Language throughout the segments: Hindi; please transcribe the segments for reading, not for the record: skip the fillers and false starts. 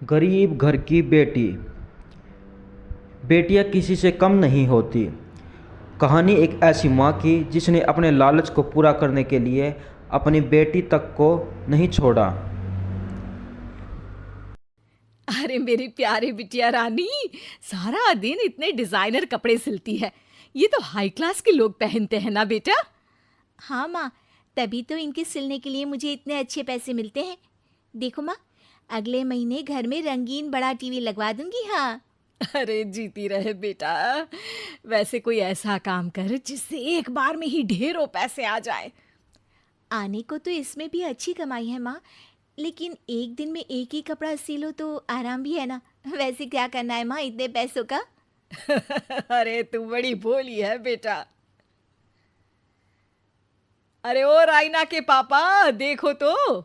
गरीब घर की बेटी। बेटियां किसी से कम नहीं होती। कहानी एक ऐसी माँ की जिसने अपने लालच को पूरा करने के लिए अपनी बेटी तक को नहीं छोड़ा। अरे मेरी प्यारी बिटिया रानी, सारा दिन इतने डिजाइनर कपड़े सिलती है। ये तो हाई क्लास के लोग पहनते हैं ना बेटा। हाँ माँ, तभी तो इनके सिलने के लिए मुझे इतने अच्छे पैसे मिलते हैं। देखो माँ, अगले महीने घर में रंगीन बड़ा टीवी लगवा दूंगी। हाँ। अरे जीती रहे बेटा। वैसे कोई ऐसा काम कर जिससे एक बार में ही ढेरों पैसे आ जाए। आने को तो इसमें भी अच्छी कमाई है माँ, लेकिन एक दिन में एक ही कपड़ा सिलो तो आराम भी है ना। वैसे क्या करना है माँ इतने पैसों का? अरे तू बड़ी भोली है बेटा। अरे ओ रायना के पापा, देखो तो।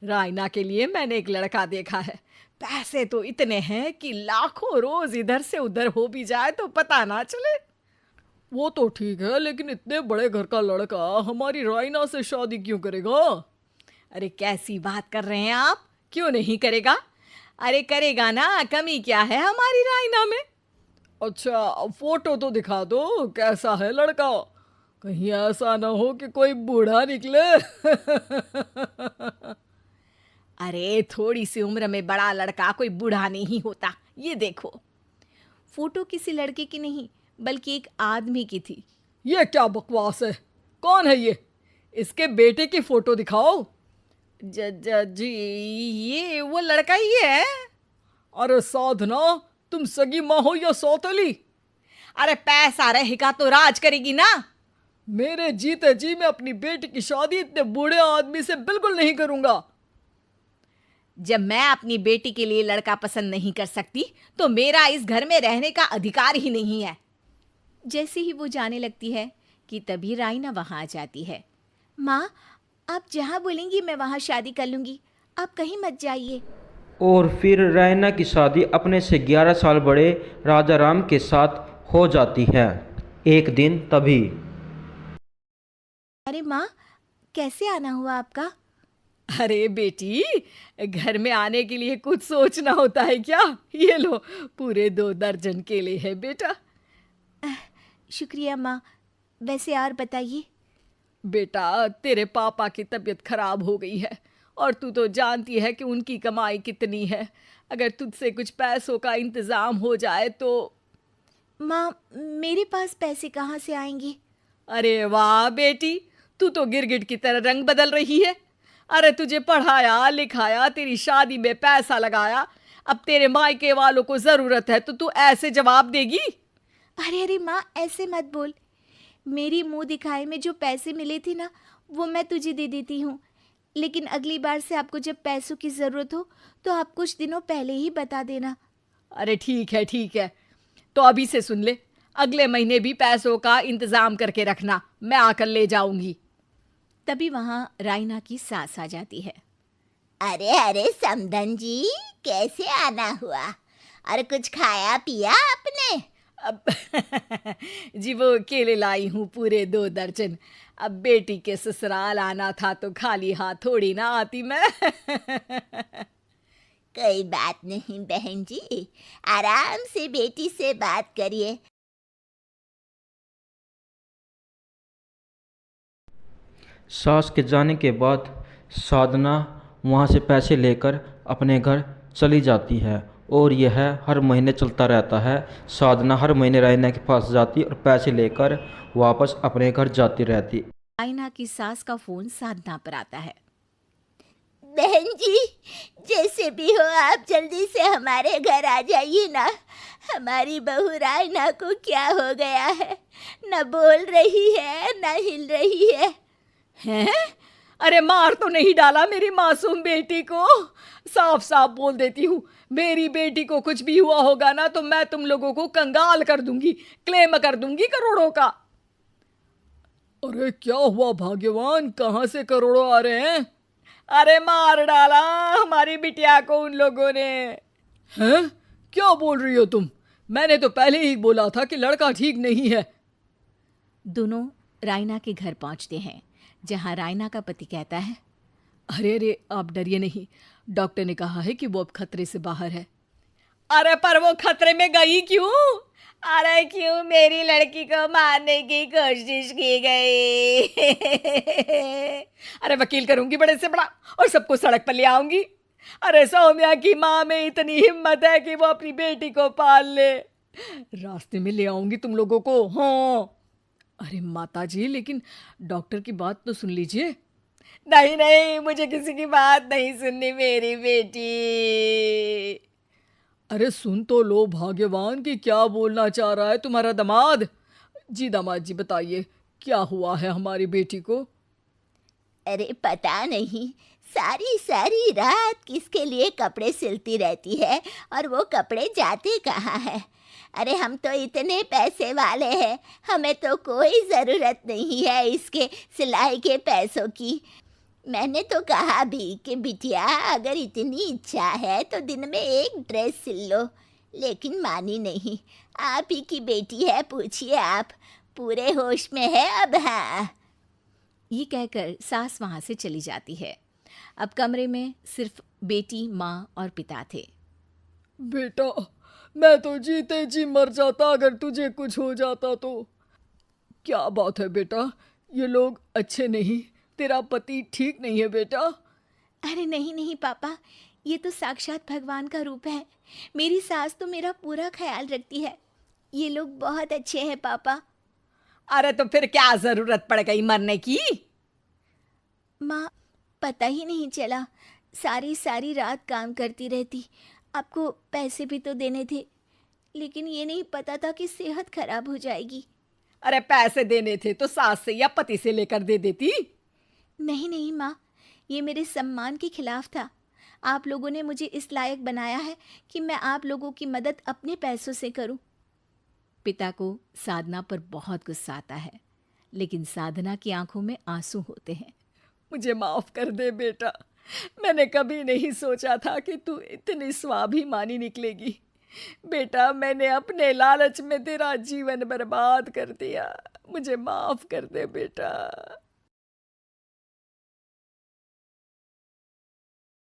रायना के लिए मैंने एक लड़का देखा है। पैसे तो इतने हैं कि लाखों रोज इधर से उधर हो भी जाए तो पता ना चले। वो तो ठीक है, लेकिन इतने बड़े घर का लड़का हमारी रायना से शादी क्यों करेगा? अरे कैसी बात कर रहे हैं आप? क्यों नहीं करेगा? अरे करेगा ना, कमी क्या है हमारी रायना में? अच्छा, फोटो तो दिखा दो, कैसा है लड़का? कहीं ऐसा ना हो कि कोई बूढ़ा निकले। अरे थोड़ी सी उम्र में बड़ा लड़का कोई बूढ़ा नहीं होता। ये देखो। फोटो किसी लड़के की नहीं, बल्कि एक आदमी की थी। ये क्या बकवास है? कौन है ये? इसके बेटे की फोटो दिखाओ। जी, ये वो लड़का ही है। अरे साधना, तुम सगी माँ हो या सौतेली? अरे पैसा रहेगा तो राज करेगी ना। मेरे जीते जी मैं अपनी बेटी की शादी इतने बूढ़े आदमी से बिल्कुल नहीं करूंगा। जब मैं अपनी बेटी के लिए लड़का पसंद नहीं कर सकती तो मेरा इस घर में रहने का अधिकार ही नहीं है। जैसे ही वो जाने लगती है कि तभी राइना वहाँ आ जाती है। माँ, आप जहाँ बोलेंगी मैं वहाँ शादी कर लूँगी, आप कहीं मत जाइए। और फिर रैना की शादी अपने से 11 साल बड़े राजा राम के साथ हो जाती है। एक दिन तभी अरे माँ, कैसे आना हुआ आपका? अरे बेटी, घर में आने के लिए कुछ सोचना होता है क्या? ये लो, पूरे 2 दर्जन केले हैं बेटा। शुक्रिया माँ। वैसे और बताइए। बेटा, तेरे पापा की तबीयत खराब हो गई है और तू तो जानती है कि उनकी कमाई कितनी है। अगर तुझसे कुछ पैसों का इंतजाम हो जाए तो। माँ, मेरे पास पैसे कहाँ से आएंगे? अरे वाह बेटी, तू तो गिरगिट की तरह रंग बदल रही है। अरे तुझे पढ़ाया लिखाया, तेरी शादी में पैसा लगाया, अब तेरे मायके वालों को जरूरत है तो तू ऐसे जवाब देगी? अरे अरे माँ, ऐसे मत बोल। मेरी मुंह दिखाए में जो पैसे मिले थे ना, वो मैं तुझे दे देती हूँ। लेकिन अगली बार से आपको जब पैसों की ज़रूरत हो तो आप कुछ दिनों पहले ही बता देना। अरे ठीक है ठीक है, तो अभी से सुन ले, अगले महीने भी पैसों का इंतजाम करके रखना, मैं आकर ले जाऊंगी। तभी वहाँ राइना की सास आ जाती है। अरे अरे समधन जी, कैसे आना हुआ? अरे कुछ खाया पिया आपने? अब जी वो केले लाई हूँ पूरे 2 दर्जन। अब बेटी के ससुराल आना था तो खाली हाथ थोड़ी ना आती मैं। कोई बात नहीं बहन जी, आराम से बेटी से बात करिए। सास के जाने के बाद साधना वहाँ से पैसे लेकर अपने घर चली जाती है और यह हर महीने चलता रहता है। साधना हर महीने रैना के पास जाती और पैसे लेकर वापस अपने घर जाती रहती। राइना की सास का फ़ोन साधना पर आता है। बहन जी, जैसे भी हो आप जल्दी से हमारे घर आ जाइए ना। हमारी बहू रायना को क्या हो गया है? न बोल रही है न हिल रही है। हैं? अरे मार तो नहीं डाला मेरी मासूम बेटी को? साफ साफ बोल देती हूँ, मेरी बेटी को कुछ भी हुआ होगा ना तो मैं तुम लोगों को कंगाल कर दूंगी, क्लेम कर दूंगी करोड़ों का। अरे क्या हुआ भाग्यवान, कहाँ से करोड़ों आ रहे हैं? अरे मार डाला हमारी बिटिया को उन लोगों ने। हैं? क्या बोल रही हो तुम? मैंने तो पहले ही बोला था कि लड़का ठीक नहीं है। दोनों राइना के घर पहुंचते हैं, जहां राइना का पति कहता है, अरे अरे, आप डरिए नहीं, डॉक्टर ने कहा है कि वो अब खतरे से बाहर है। अरे पर वो खतरे में गई क्यों? अरे क्यों मेरी लड़की को मारने की कोशिश की गई? अरे वकील करूंगी बड़े से बड़ा और सबको सड़क पर ले आऊंगी। अरे सौम्या की माँ में इतनी हिम्मत है कि वो अपनी बेटी को पाल ले। रास्ते में ले आऊंगी तुम लोगों को। हाँ। अरे माता जी, लेकिन डॉक्टर की बात तो सुन लीजिए। नहीं नहीं, मुझे किसी की बात नहीं सुननी मेरी बेटी। अरे सुन तो लो भाग्यवान कि क्या बोलना चाह रहा है तुम्हारा दामाद। जी दामाद जी, बताइए क्या हुआ है हमारी बेटी को? अरे पता नहीं, सारी सारी रात किसके लिए कपड़े सिलती रहती है और वो कपड़े जाते कहाँ हैं। अरे हम तो इतने पैसे वाले हैं, हमें तो कोई ज़रूरत नहीं है इसके सिलाई के पैसों की। मैंने तो कहा भी कि बिटिया अगर इतनी इच्छा है तो दिन में एक ड्रेस सिल लो, लेकिन मानी नहीं। आप ही की बेटी है, पूछिए आप, पूरे होश में है अब। हाँ। ये कहकर सास वहाँ से चली जाती है। अब कमरे में सिर्फ बेटी, माँ और पिता थे। बेटा, मैं तो जीते जी मर जाता अगर तुझे कुछ हो जाता तो। क्या बात है बेटा, ये लोग अच्छे नहीं, तेरा पति ठीक नहीं है बेटा? अरे नहीं नहीं पापा, ये तो साक्षात भगवान का रूप है। मेरी सास तो मेरा पूरा ख्याल रखती है। ये लोग बहुत अच्छे हैं पापा। अरे तो फिर क्या जरूरत पड़ गई मरने की? माँ, पता ही नहीं चला, सारी सारी रात काम करती रहती। आपको पैसे भी तो देने थे, लेकिन ये नहीं पता था कि सेहत खराब हो जाएगी। अरे पैसे देने थे तो सास से या पति से लेकर दे देती। नहीं नहीं माँ, ये मेरे सम्मान के खिलाफ था। आप लोगों ने मुझे इस लायक बनाया है कि मैं आप लोगों की मदद अपने पैसों से करूं। पिता को साधना पर बहुत गुस्सा आता है, लेकिन साधना की आंखों में आंसू होते हैं। मुझे माफ कर दे बेटा, मैंने कभी नहीं सोचा था कि तू इतनी स्वाभिमानी निकलेगी। बेटा, मैंने अपने लालच में तेरा जीवन बर्बाद कर दिया, मुझे माफ कर दे बेटा।